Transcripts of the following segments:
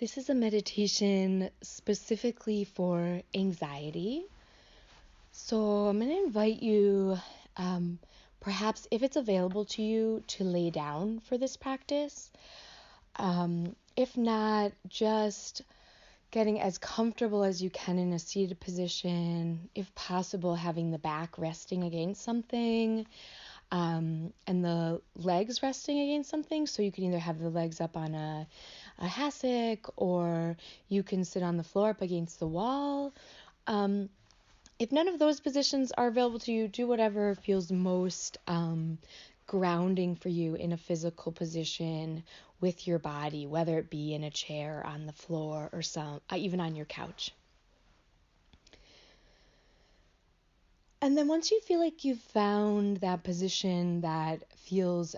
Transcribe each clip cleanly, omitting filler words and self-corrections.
This is a meditation specifically for anxiety. So I'm going to invite you, perhaps if it's available to you, to lay down for this practice. If not, just getting as comfortable as you can in a seated position. If possible, having the back resting against something. And the legs resting against something, so you can either have the legs up on a hassock, or you can sit on the floor up against the wall. If none of those positions are available to you, do whatever feels most grounding for you in a physical position with your body, whether it be in a chair, on the floor, or even on your couch. And then once you feel like you've found that position that feels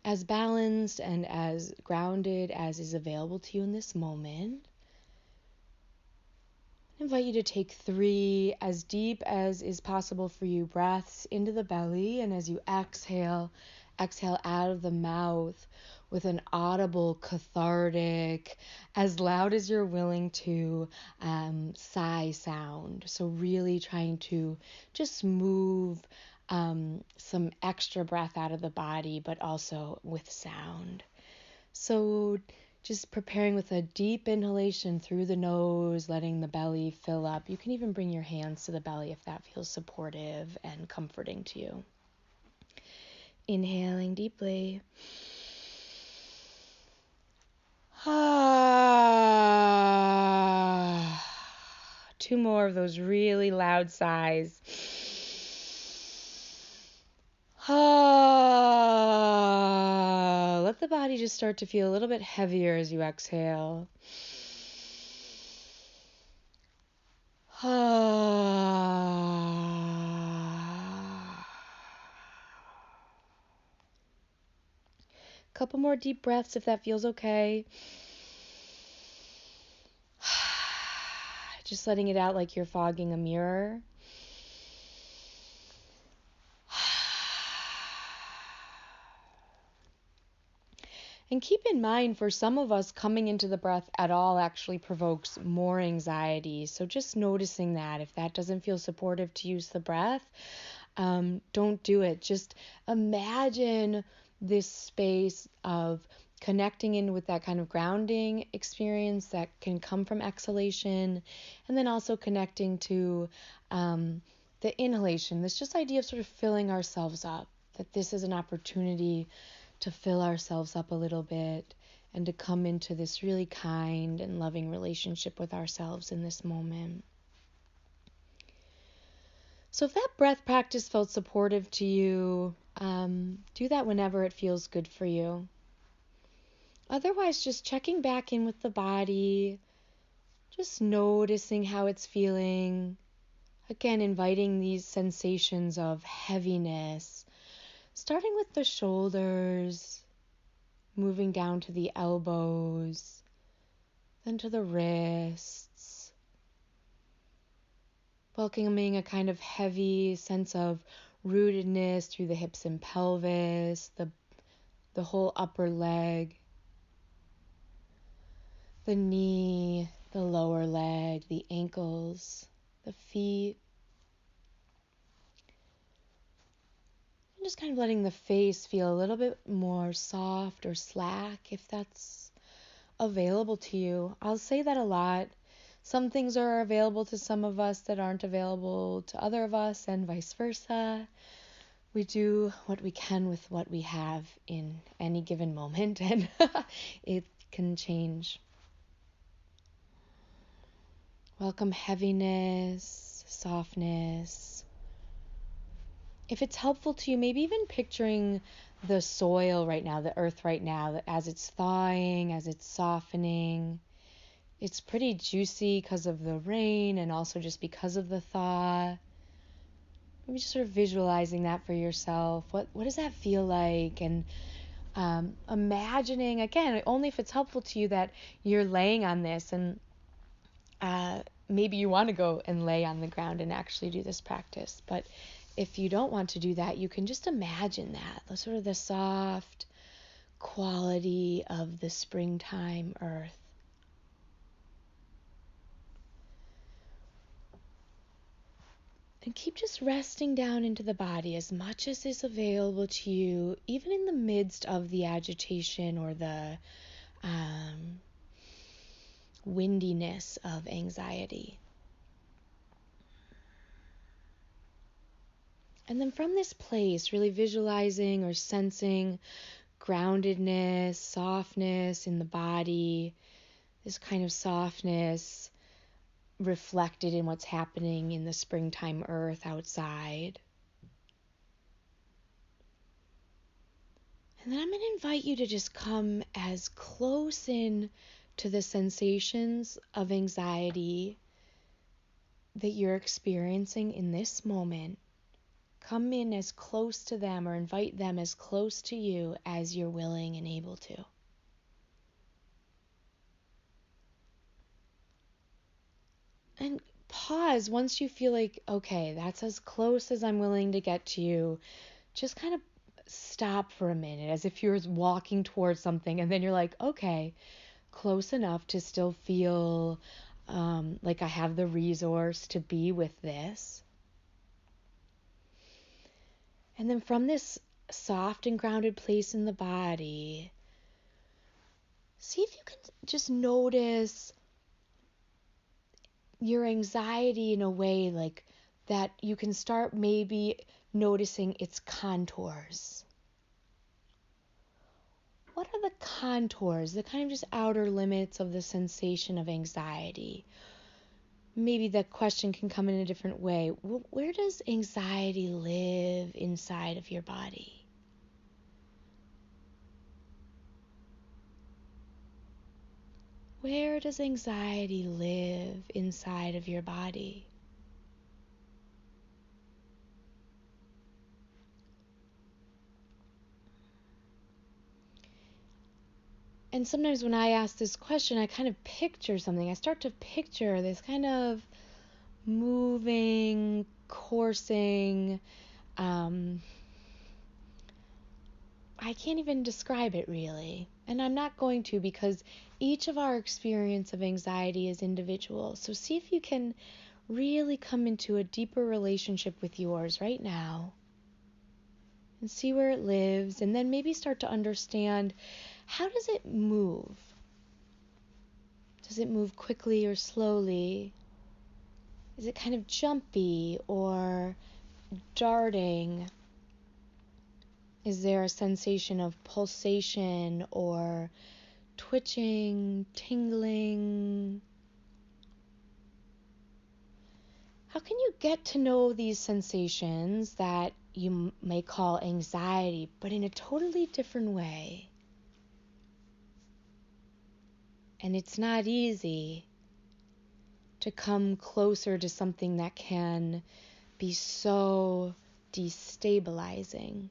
as balanced and as grounded as is available to you in this moment, I invite you to take 3 as deep as is possible for you breaths into the belly, and as you exhale out of the mouth with an audible, cathartic, as loud as you're willing to, sigh sound. So really trying to just move some extra breath out of the body, but also with sound. So just preparing with a deep inhalation through the nose, letting the belly fill up. You can even bring your hands to the belly if that feels supportive and comforting to you. Inhaling deeply. 2 more of those really loud sighs. Let the body just start to feel a little bit heavier as you exhale. Couple more deep breaths if that feels okay. Just letting it out like you're fogging a mirror. And keep in mind, for some of us, coming into the breath at all actually provokes more anxiety. So just noticing that, if that doesn't feel supportive to use the breath, don't do it. Just imagine this space of connecting in with that kind of grounding experience that can come from exhalation, and then also connecting to the inhalation. This just idea of sort of filling ourselves up, that this is an opportunity to fill ourselves up a little bit and to come into this really kind and loving relationship with ourselves in this moment. So if that breath practice felt supportive to you, do that whenever it feels good for you. Otherwise, just checking back in with the body, just noticing how it's feeling. Again, inviting these sensations of heaviness, starting with the shoulders, moving down to the elbows, then to the wrists, welcoming a kind of heavy sense of rootedness through the hips and pelvis, the whole upper leg, the knee, the lower leg, the ankles, the feet. And just kind of letting the face feel a little bit more soft or slack if that's available to you. I'll say that a lot. Some things are available to some of us that aren't available to other of us, and vice versa. We do what we can with what we have in any given moment, and it can change. Welcome heaviness, softness. If it's helpful to you, maybe even picturing the soil right now, the earth right now, as it's thawing, as it's softening. It's pretty juicy because of the rain and also just because of the thaw. Maybe just sort of visualizing that for yourself. What does that feel like? And imagining, again, only if it's helpful to you, that you're laying on this, and maybe you want to go and lay on the ground and actually do this practice. But if you don't want to do that, you can just imagine that, the sort of the soft quality of the springtime earth. And keep just resting down into the body as much as is available to you, even in the midst of the agitation or the windiness of anxiety. And then from this place, really visualizing or sensing groundedness, softness in the body, this kind of softness reflected in what's happening in the springtime earth outside. And then I'm going to invite you to just come as close in to the sensations of anxiety that you're experiencing in this moment. Come in as close to them, or invite them as close to you as you're willing and able to. And pause once you feel like, okay, that's as close as I'm willing to get to you. Just kind of stop for a minute, as if you're walking towards something, and then you're like, okay, close enough to still feel like I have the resource to be with this. And then from this soft and grounded place in the body, see if you can just notice your anxiety in a way like that you can start maybe noticing its contours. What are the contours, the kind of just outer limits of the sensation of anxiety? Maybe the question can come in a different way. Where does anxiety live inside of your body? Where does anxiety live inside of your body? And sometimes when I ask this question, I kind of picture something. I start to picture this kind of moving, coursing, I can't even describe it really. And I'm not going to, because each of our experience of anxiety is individual. So see if you can really come into a deeper relationship with yours right now and see where it lives, and then maybe start to understand, how does it move? Does it move quickly or slowly? Is it kind of jumpy or darting? Is there a sensation of pulsation or twitching, tingling? How can you get to know these sensations that you may call anxiety, but in a totally different way? And it's not easy to come closer to something that can be so destabilizing.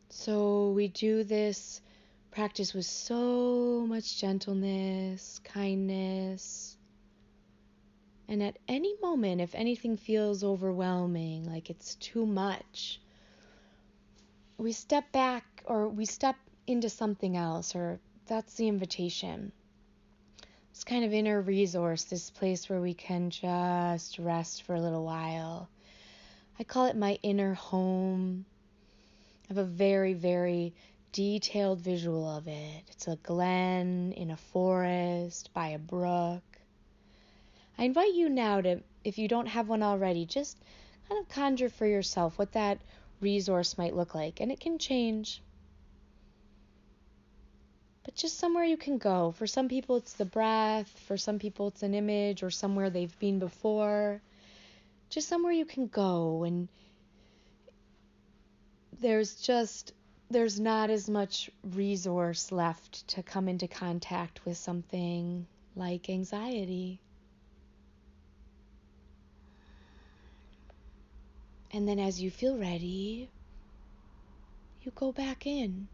So we do this practice with so much gentleness, kindness. And at any moment, if anything feels overwhelming, like it's too much, we step back or we step into something else, or that's the invitation. This kind of inner resource, this place where we can just rest for a little while. I call it my inner home. I have a very, very detailed visual of it. It's a glen in a forest by a brook. I invite you now to, if you don't have one already, just kind of conjure for yourself what that resource might look like. And it can change. But just somewhere you can go. For some people it's the breath. For some people it's an image or somewhere they've been before. Just somewhere you can go, and there's not as much resource left to come into contact with something like anxiety. And then as you feel ready, you go back in.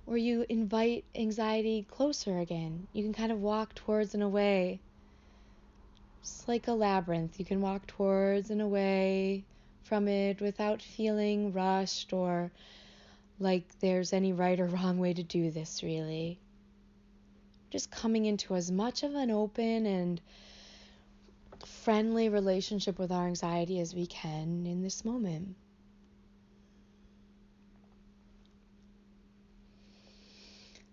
Or you invite anxiety closer again. You can kind of walk towards and away. Just like a labyrinth, you can walk towards and away from it without feeling rushed or like there's any right or wrong way to do this, really. Just coming into as much of an open and friendly relationship with our anxiety as we can in this moment.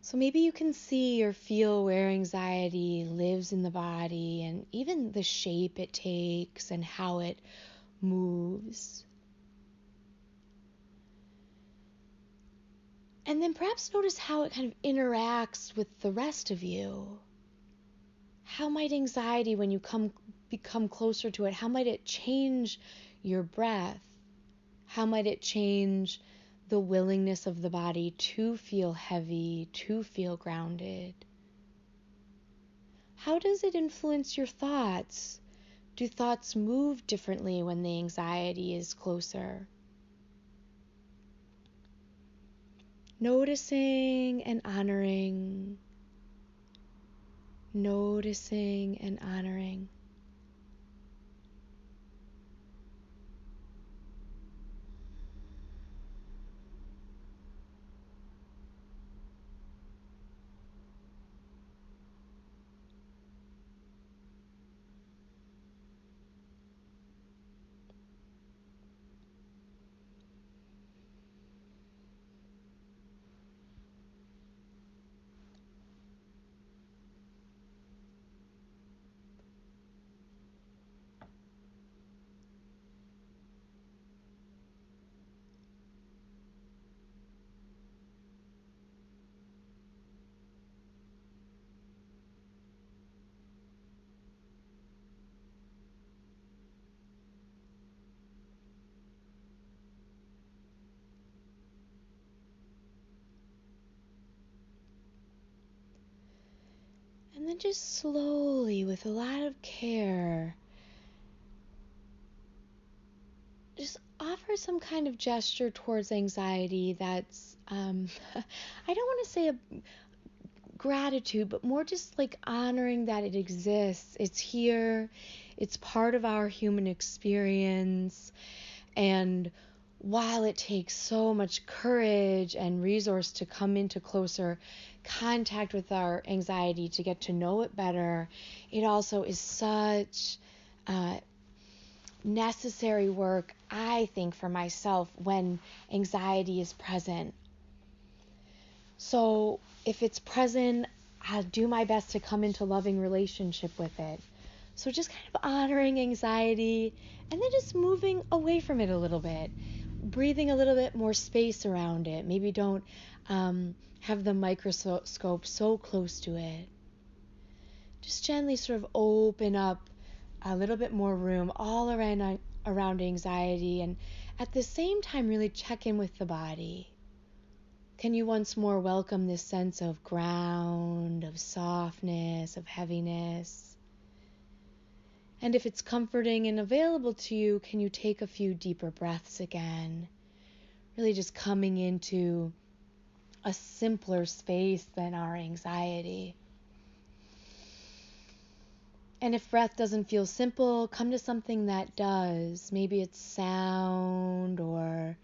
So maybe you can see or feel where anxiety lives in the body and even the shape it takes and how it moves. And then perhaps notice how it kind of interacts with the rest of you. How might anxiety, when you become closer to it, how might it change your breath? How might it change the willingness of the body to feel heavy, to feel grounded? How does it influence your thoughts? Do thoughts move differently when the anxiety is closer? Noticing and honoring. Noticing and honoring. And then just slowly, with a lot of care, just offer some kind of gesture towards anxiety that's, I don't want to say a gratitude, but more just like honoring that it exists. It's here, it's part of our human experience. And while it takes so much courage and resource to come into closer contact with our anxiety to get to know it better, it also is such necessary work, I think, for myself when anxiety is present. So if it's present, I'll do my best to come into loving relationship with it. So just kind of honoring anxiety and then just moving away from it a little bit, breathing a little bit more space around it. Maybe don't have the microscope so close to it. Just gently sort of open up a little bit more room all around anxiety, and at the same time really check in with the body. Can you once more welcome this sense of ground, of softness, of heaviness? And if it's comforting and available to you, can you take a few deeper breaths again? Really just coming into a simpler space than our anxiety. And if breath doesn't feel simple, come to something that does. Maybe it's sound or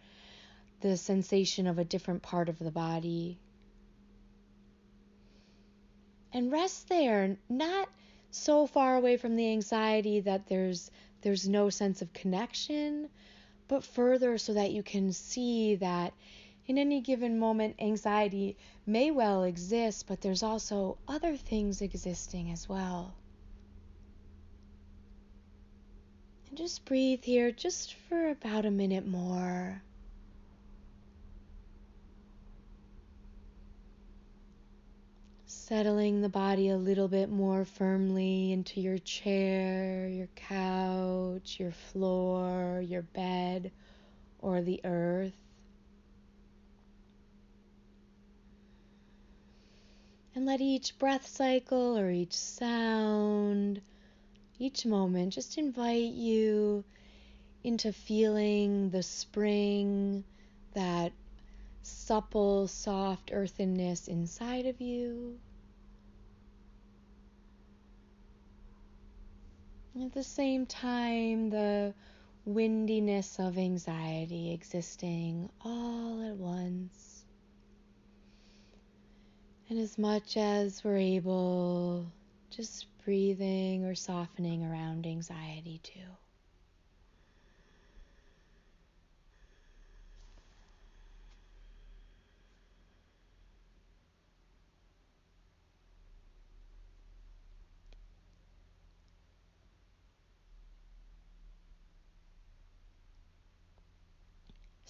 the sensation of a different part of the body. And rest there, not so far away from the anxiety that there's no sense of connection, but further so that you can see that in any given moment, anxiety may well exist, but there's also other things existing as well. And just breathe here just for about a minute more. Settling the body a little bit more firmly into your chair, your couch, your floor, your bed, or the earth. And let each breath cycle or each sound, each moment just invite you into feeling the spring, that supple, soft earthiness inside of you. At the same time, the windiness of anxiety existing all at once. And as much as we're able, Just breathing or softening around anxiety too.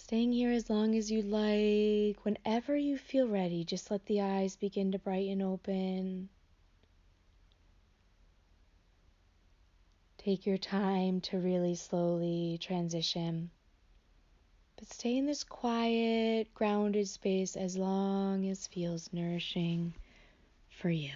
Staying here as long as you like. Whenever you feel ready, just let the eyes begin to brighten open. Take your time to really slowly transition. But stay in this quiet, grounded space as long as feels nourishing for you.